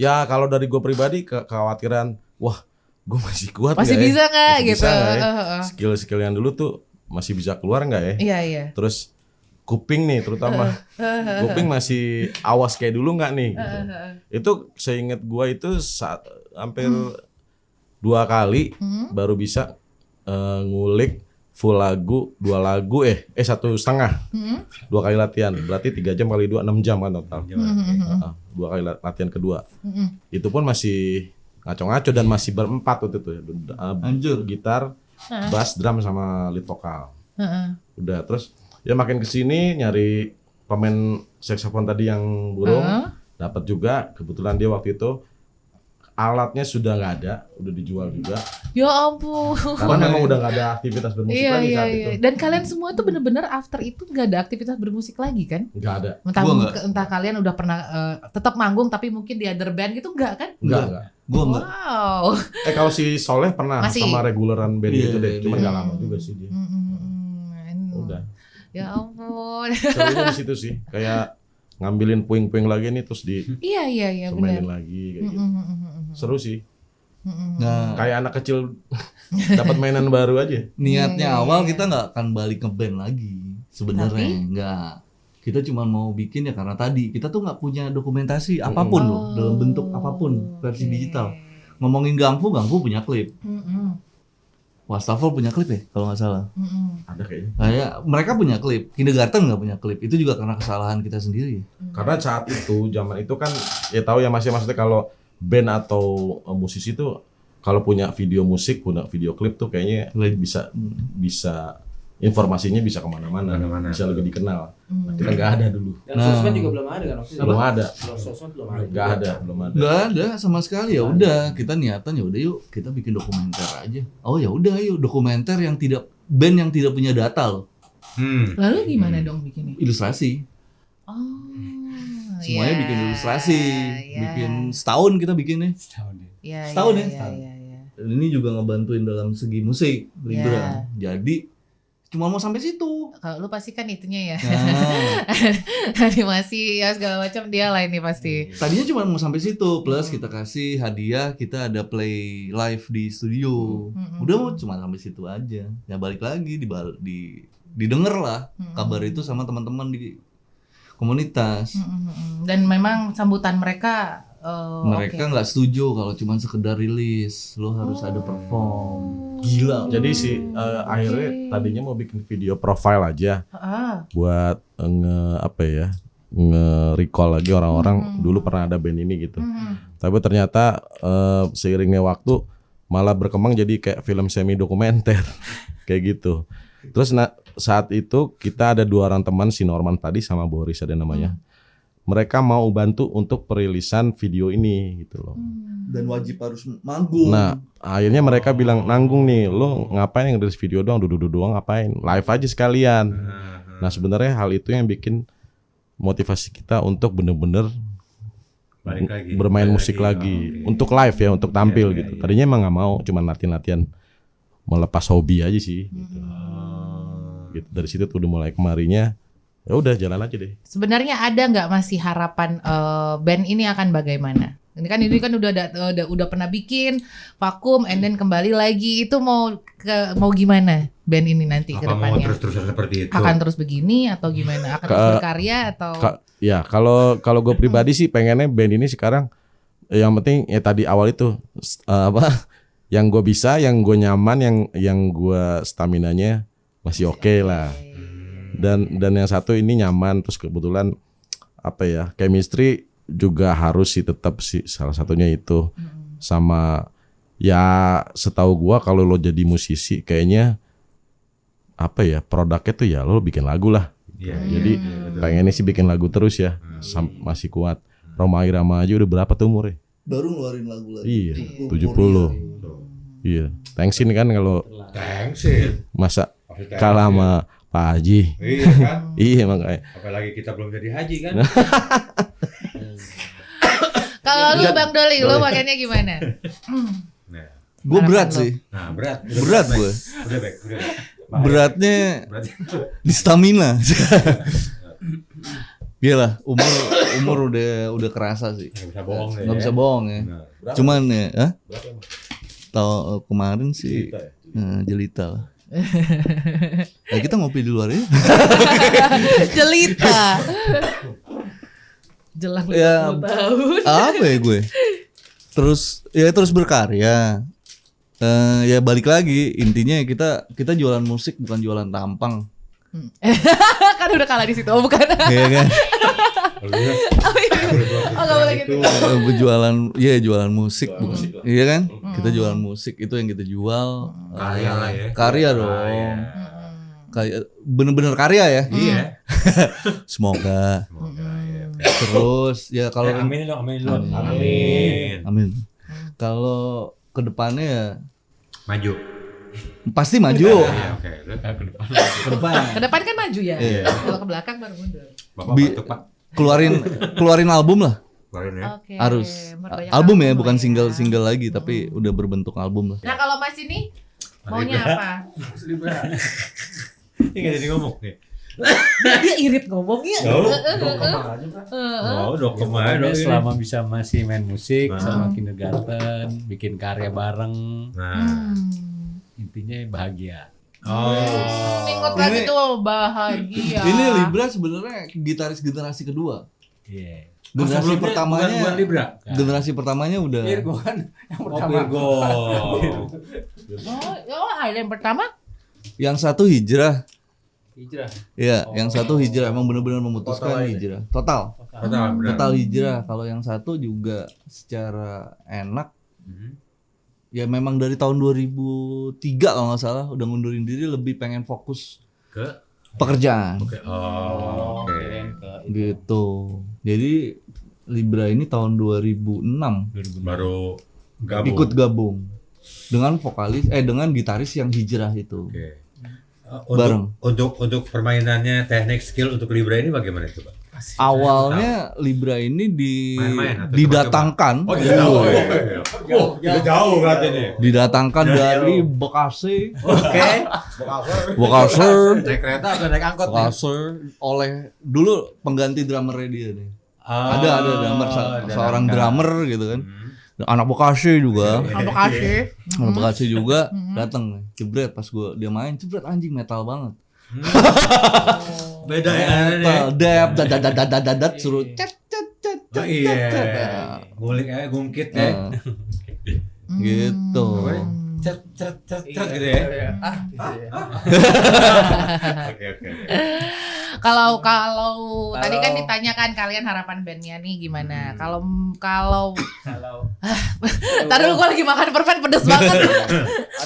B: Ya kalau dari gue pribadi kekhawatiran, wah gue masih kuat
C: Masih
B: nggak ya?
C: bisa nggak
B: Masih
C: gitu?
B: bisa nggak ya? Skill-skill yang dulu tuh masih bisa keluar nggak ya?
C: Iya.
B: Terus kuping nih terutama, kuping masih awas kayak dulu nggak nih? Gitu. Itu seingat gue itu hampir 2 kali baru bisa ngulik full lagu 2 lagu 1,5 2 kali latihan, berarti 3 jam kali 2 6 jam kan total. 2 kali latihan kedua. Itu pun masih ngaco-ngaco dan masih berempat waktu itu.
G: Anjir.
B: Gitar, bass, drum sama lead vokal. Udah terus ya makin kesini nyari pemain saxophone tadi yang burung, dapat juga. Kebetulan dia waktu itu alatnya sudah nggak ada, udah dijual juga.
C: Ya ampun.
B: Karena memang udah nggak ada aktivitas bermusik lagi saat itu.
C: Dan kalian semua tuh bener-bener after itu nggak ada aktivitas bermusik lagi kan?
B: Nggak ada.
C: Entah kalian udah pernah tetap manggung tapi mungkin di other band gitu nggak kan?
B: Enggak.
G: Gue enggak.
C: Wow.
B: Kalau si Soleh pernah
C: Masih.
B: sama reguleran band
G: Iya,
B: itu deh,
G: iya,
B: cuman
G: iya.
B: nggak lama juga sih dia. Udah.
C: Ya ampun.
B: Serunya di situ sih, kayak ngambilin puing-puing lagi nih terus
C: Iya
B: mainin
C: benar.
B: lagi kayak gitu. Seru sih.
G: Nah,
B: Kayak anak kecil dapat mainan baru aja.
G: niatnya awal kita nggak akan balik ke band lagi sebenarnya, nggak. Kita cuma mau bikin ya karena tadi kita tuh nggak punya dokumentasi apapun loh, dalam bentuk apapun versi digital. Ngomongin Gangfu punya klip. Wastafel punya klip ya kalau nggak salah.
B: Ada kayaknya.
G: Kayak mereka punya klip, Kindergarten nggak punya klip. Itu juga karena kesalahan kita sendiri.
B: Karena saat itu, zaman itu kan ya tahu ya masih maksudnya kalau band atau musisi itu kalau punya video musik, punya video klip tuh kayaknya bisa informasinya bisa kemana-mana, bisa lebih dikenal. Nah, kita nggak ada dulu,
A: Dan sosmed juga belum ada kan waktu itu?
B: belum ada,
A: Kalau sosmed belum ada.
B: nggak ada.
G: Nggak ada sama sekali. Ya udah, kita niatan ya udah yuk kita bikin dokumenter aja. Oh ya udah yuk dokumenter yang tidak band yang tidak punya data loh.
C: Lalu gimana dong bikinnya?
G: Ilustrasi.
C: Oh.
G: Semuanya
C: ya,
G: bikin ilustrasi.
C: ya.
G: Bikin setahun kita bikinnya. Setahun ya?
C: Ya.
G: Dan ini juga ngebantuin dalam segi musik liburan. Jadi cuma mau sampai situ.
C: Kalau lu pasti kan itunya ya.
G: Nah,
C: Animasi ya segala macam dia lah ini pasti.
G: tadinya cuma mau sampai situ, plus kita kasih hadiah, kita ada play live di studio. Udah mau cuma sampai situ aja. Ya balik lagi didengar lah kabar itu sama teman-teman di komunitas.
C: Dan memang sambutan mereka
G: Mereka nggak setuju kalau cuma sekedar rilis, lo harus ada perform. Gila.
B: Jadi si akhirnya tadinya mau bikin video profile aja buat nge-recall lagi orang-orang dulu pernah ada band ini gitu. Tapi ternyata seiringnya waktu malah berkembang jadi kayak film semi dokumenter kayak gitu. Terus saat itu kita ada 2 orang teman, si Norman tadi sama Boris ada namanya. Mereka mau bantu untuk perilisan video ini gitu loh.
G: Dan wajib harus manggung.
B: Nah, akhirnya mereka bilang, nanggung nih, lo ngapain yang rilis video doang, duduk-duduk doang ngapain? Live aja sekalian. Nah, sebenarnya hal itu yang bikin motivasi kita untuk bener-bener bermain musik lagi. Untuk live ya, untuk tampil gitu. Tadinya emang nggak mau, cuma latihan-latihan melepas hobi aja sih. Gitu. Gitu. Dari situ tuh udah mulai kemarinya. Ya udah jalan aja deh.
C: Sebenarnya ada nggak masih harapan band ini akan bagaimana? Ini kan udah pernah bikin vakum, and then kembali lagi. Itu mau gimana band ini nanti ke depannya?
E: Mau terus-terusan seperti itu?
C: Akan terus begini atau gimana? Akan terus berkarya atau?
B: Ya kalau gue pribadi sih pengennya band ini sekarang yang penting ya tadi awal itu yang gue bisa, yang gue nyaman, yang gue staminanya masih oke lah. Dan yang satu ini nyaman, terus kebetulan chemistry juga harus sih tetap sih, salah satunya itu. Sama ya setahu gua kalau lo jadi musisi kayaknya produknya tuh ya lo bikin lagu lah. Jadi pengennya sih bikin lagu terus ya, masih kuat. Roma Irama aja udah berapa tuh umurnya?
G: Baru ngeluarin lagu lagi.
B: Iya, 70. Iya, thanksin kan kalau masa kalah sama Pak Haji.
E: Iya kan?
B: Iya makanya.
E: Apalagi kita belum jadi haji kan?
C: Kalau lu Bang Doli, lu pakainya gimana?
G: Gue berat sih.
E: Nah, berat
G: gue.
E: Udah baik.
G: Beratnya di stamina. Iyalah, umur udah kerasa sih.
E: Nggak bisa bohong deh.
G: Nggak bisa bohong ya. Cuman ya, tahun kemarin sih jelita lah. Kita ngopi di luar ya.
C: Jelita. Jelang 50 tahun.
G: Apa ya gue? Terus berkarya. Ya balik lagi, intinya kita jualan musik bukan jualan tampang.
C: Kan udah kalah di situ, bukan?
G: Iya kan?
C: Nggak boleh gitu.
G: Jualan musik bukan. Iya kan? Kita jualan musik, itu yang kita jual.
E: Karya lah ya.
G: Karya dong. Kayak bener-bener karya ya.
E: Iya.
G: Semoga. Terus ya kalau
E: Amin dong. Amin.
G: Kalau kedepannya ya
E: Maju.
G: pasti maju.
E: Iya, oke.
G: Ke depan.
C: Ke depan kan maju ya.
G: Iya.
C: Kalau ke belakang baru mundur.
E: Bapak batuk, Pak.
G: Keluarin album lah.
E: Keluarin ya.
C: Oke.
G: Harus.
C: Memperbanyak
G: Album ya,
C: album
G: bukan
C: lah ya.
G: single lagi, tapi udah berbentuk album lah.
C: Nah kalau Mas ini maunya apa?
E: Ini nggak jadi ngomong nih.
C: Dia irit ngomongnya.
E: Dokem aja.
F: Pokoknya selama bisa masih main musik
E: Nah.
F: sama kindergarten, bikin karya bareng,
E: Nah.
F: intinya bahagia.
C: Ikut lagi tuh bahagia.
G: Ini Libra sebenarnya gitaris generasi kedua.
F: Iya.
G: Generasi
E: Sebelumnya
G: pertamanya
E: bukan Libra.
G: Generasi pertamanya udah
F: Virgo kan yang pertama.
E: Virgo.
C: Ada yang pertama?
G: yang satu hijrah.
F: Hijrah.
G: Iya, yang satu hijrah, emang benar-benar memutuskan hijrah. Total hijrah. Kalau yang satu juga secara enak. Ya memang dari tahun 2003 kalau nggak salah udah ngundurin diri, lebih pengen fokus
E: Ke
G: pekerjaan.
E: Oke. Oh, oke.
G: Gitu. Jadi Libra ini tahun 2006
E: Baru gabung.
G: ikut gabung dengan dengan gitaris yang hijrah itu.
E: Oke.
G: Bareng.
E: Untuk permainannya teknik skill untuk Libra ini bagaimana itu, Pak?
G: awalnya Libra ini
E: Main-main atau
G: didatangkan.
E: Oh, tidak jauh berarti nih.
G: Didatangkan dari Bekasi.
F: Oke.
G: Bekasi.
E: Naik kereta atau naik angkot nih?
G: Bekasi oleh dulu pengganti drummernya dia nih. Ada drummer seorang drummer gitu kan. Anak Bekasi juga.
C: Terima kasih.
G: Anak Bekasi juga datang jebret pas dia main jebret anjing metal banget.
E: Beda ya.
G: Metal dap dadat suruh cet
E: Oh iya. Ngulik gungkit ya.
G: Gitu.
E: Cet gitu ya. Oke.
C: Kalau tadi kan ditanyakan kalian harapan bandnya nih gimana? Kalau
A: Kalau
C: Ntar dulu gue lagi makan permen pedes banget.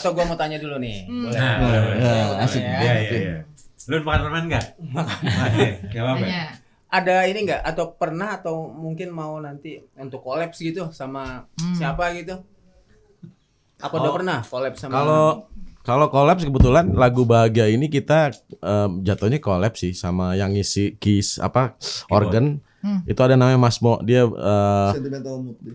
A: atau gua mau tanya dulu nih. Boleh.
G: Nah, asik.
E: Iya. Lu makan permen enggak? Enggak apa-apa.
C: Tanya.
A: Ada ini enggak atau pernah atau mungkin mau nanti untuk collab gitu sama siapa gitu? Apa udah pernah collab sama
B: Kalau collab kebetulan lagu Bahagia ini kita jatuhnya collab sih sama yang ngisi keys organ. Itu ada namanya Mas Mo, dia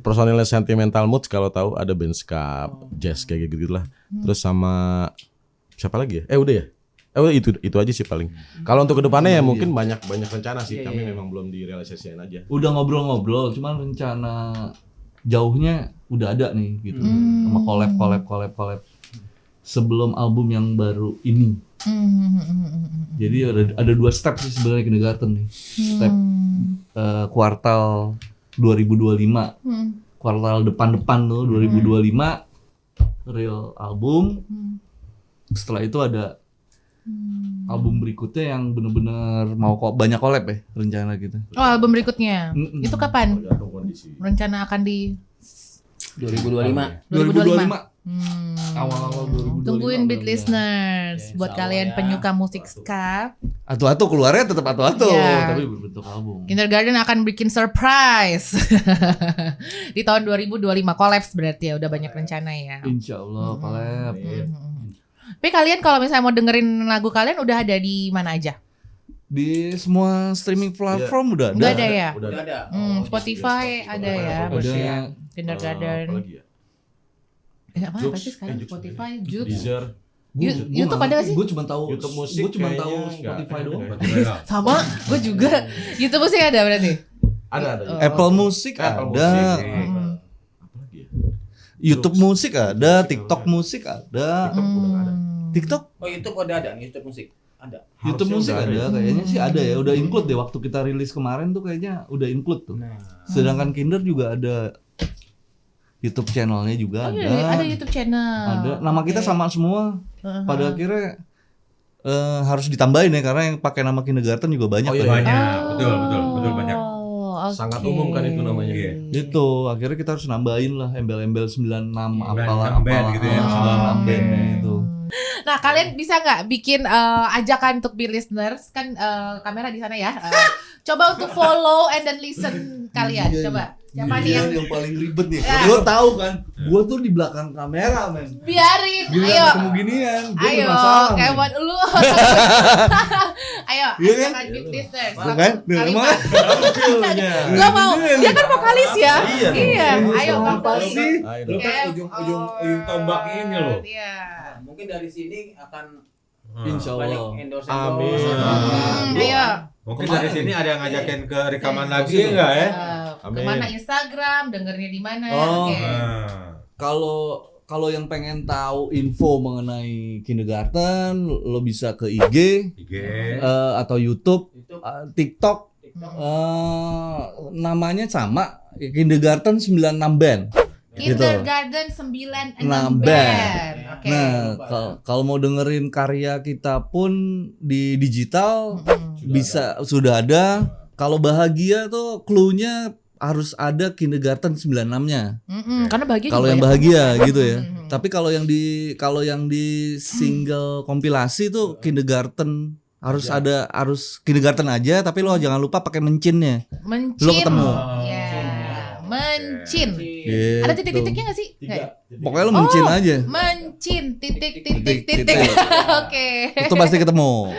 B: personilnya Sentimental Mood, kalau tahu ada band ska, jazz kayak gitu lah. Terus sama siapa lagi ya? Udah ya? Itu aja sih paling. Kalau untuk kedepannya ya mungkin banyak rencana sih. Kami memang belum direalisasikan aja.
G: Udah ngobrol-ngobrol, cuman rencana jauhnya udah ada nih gitu. Sama collab sebelum album yang baru ini. Jadi ada 2 step sih sebenarnya Kindergarten nih. Step kuartal 2025. Kuartal depan tuh 2025 real album. Setelah itu ada album berikutnya yang bener-bener mau banyak collab ya rencana gitu.
C: Oh, album berikutnya. Itu kapan?
B: Tergantung kondisi.
C: Rencana akan di
A: 2025?
G: 2025. Awal-awal 2025.
C: Tungguin Beat
G: udah.
C: Listeners buat
A: Insya
C: kalian
A: Allah ya.
C: penyuka musik ska.
G: Atu-atu keluarnya tetap atu-atu,
C: Iya.
G: tapi berbentuk album.
C: Kindergarten akan bikin surprise di tahun 2025. Collabs berarti ya, udah banyak rencana ya.
G: Insya Allah collab.
C: Tapi kalian kalau misalnya mau dengerin lagu kalian udah ada di mana aja?
G: Di semua streaming platform udah ada.
C: Udah ada ya?
A: Udah ada.
C: Spotify ada ya, berarti ya. Kindergarten.
B: Apa lagi ya?
C: Apa
B: Joox,
C: sih sekarang?
B: Joox
C: Spotify,
B: ada.
C: Joox.
B: Deezer.
C: YouTube ada gak sih?
G: Gue cuma tahu
B: YouTube musik
G: Gue cuma tahu
B: kayaknya
G: Spotify
B: nggak.
G: doang.
C: Sama, gue juga. YouTube sih ada berarti.
B: Ada.
C: Oh.
G: Apple Music
B: Apple
G: ada.
B: Music.
C: Hmm.
B: Apa lagi ya?
G: YouTube Musik ada, TikTok Musik ada.
B: TikTok udah nggak ada.
G: TikTok,
A: Oh, YouTube udah ada, YouTube musik. Ada.
G: YouTube
B: Harusnya
G: Musik
B: udah
G: ada,
B: ya.
G: kayaknya sih ada ya. Udah include deh waktu kita rilis kemarin tuh kayaknya udah include tuh.
A: Nah,
G: Sedangkan Kinder juga ada YouTube channelnya juga
C: Oh
G: ada.
C: iya, ada YouTube channel.
G: Ada. Nama kita sama semua. Pada akhirnya harus ditambahin ya karena yang pakai nama Kindergarten juga banyak.
B: Oh, iya,
G: tuh.
E: Banyak. Betul banyak.
C: Oh,
B: Sangat
C: oke.
B: umum kan itu namanya.
E: Iya.
G: Itu akhirnya kita harus nambahin lah embel-embel 96 apalah
E: 96 band gitu ya.
G: 96 band itu.
C: Nah, kalian bisa nggak bikin ajakan untuk Beat Listeners kan kamera di sana ya. Coba untuk follow and then listen kalian.
G: Iya,
C: Coba. Siapa nih
G: Dia
C: yang
G: yang paling ribet nih.
C: Ya.
G: Lo tahu kan, gua tuh di belakang kamera, men.
C: biarin?
G: Gila
C: Ayo.
G: ketemu ginian, gua
C: Ayo,
G: bermasalah. men.
C: kayak buat lu. Ayo,
G: Iya kan?
C: ajakan Beat Listeners.
G: Tuh kan? Tuh, emang
C: Gak mau. Dia kan vokalis ya.
B: Iya.
C: Iya. Ayo,
G: Apa
C: vokalis.
G: sih?
E: Lu kan ujung tombak ini loh.
C: Iya.
A: mungkin dari sini akan
G: Insya
A: banyak
G: Allah.
A: endorse
B: Amin.
C: Ayo.
E: Mungkin dari sini ada yang ngajakin ke rekaman lagi enggak ya?
B: Amin.
C: Kemana Instagram, dengernya di mana?
G: Oh.
C: Oke.
G: Kalau yang pengen tahu info mengenai Kindergarten, lo bisa ke IG
E: IG.
G: atau YouTube,
A: YouTube,
G: TikTok. Namanya sama, Kindergarten 96 Band.
C: Kindergarten 96
G: Band.
C: band. Oke.
G: Nah, kalau mau dengerin karya kita pun di digital bisa sudah ada. Kalau Bahagia tuh clue-nya harus ada Kindergarten 96-nya.
C: Karena bahagia
G: Kalau
C: juga
G: yang
C: ya.
G: bahagia gitu ya. Tapi kalau yang di single kompilasi tuh Kindergarten harus Kindergarten aja, tapi lo jangan lupa pakai mencinnya.
C: Mencin.
G: Lo ketemu.
C: Ya. Mencin.
G: Gitu.
C: Ada titik-titiknya nggak sih? Nggak ya?
G: Pokoknya lo mencin aja.
C: Mencin titik.
G: Titik.
C: Oke.
G: Itu pasti ketemu.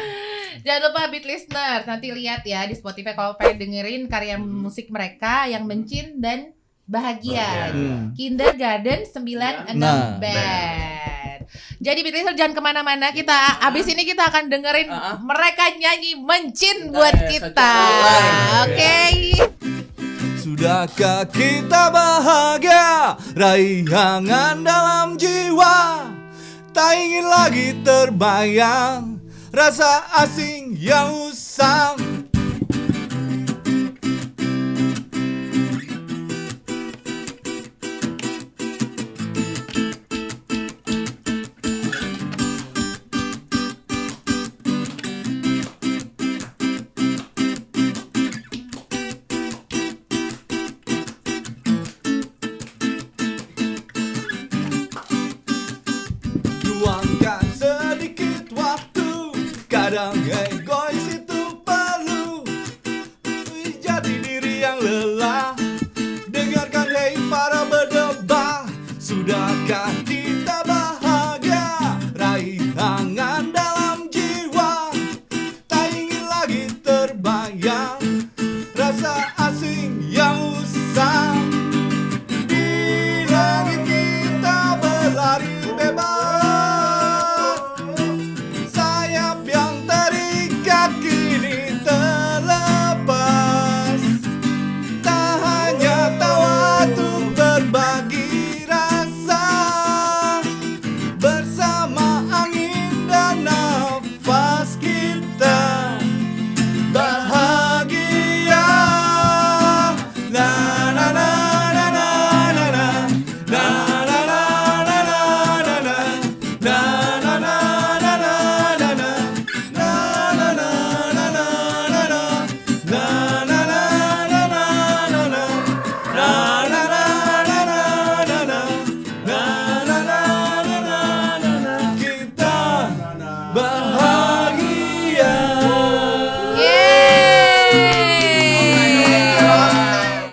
C: Jangan lupa Beat Listener, nanti lihat ya di Spotify kalau pengen dengerin karya musik mereka yang Mencin dan Bahagia. Kindergarten 96
G: Nah.
C: Band. Jadi Beat Listener jangan kemana-mana, kita abis ini kita akan dengerin mereka nyanyi Mencin buat kita. Oke.
G: Sudahkah kita bahagia, raih hangat dalam jiwa, tak ingin lagi terbayang rasa asing yang usang. Luangkan sedikit waktu, kadang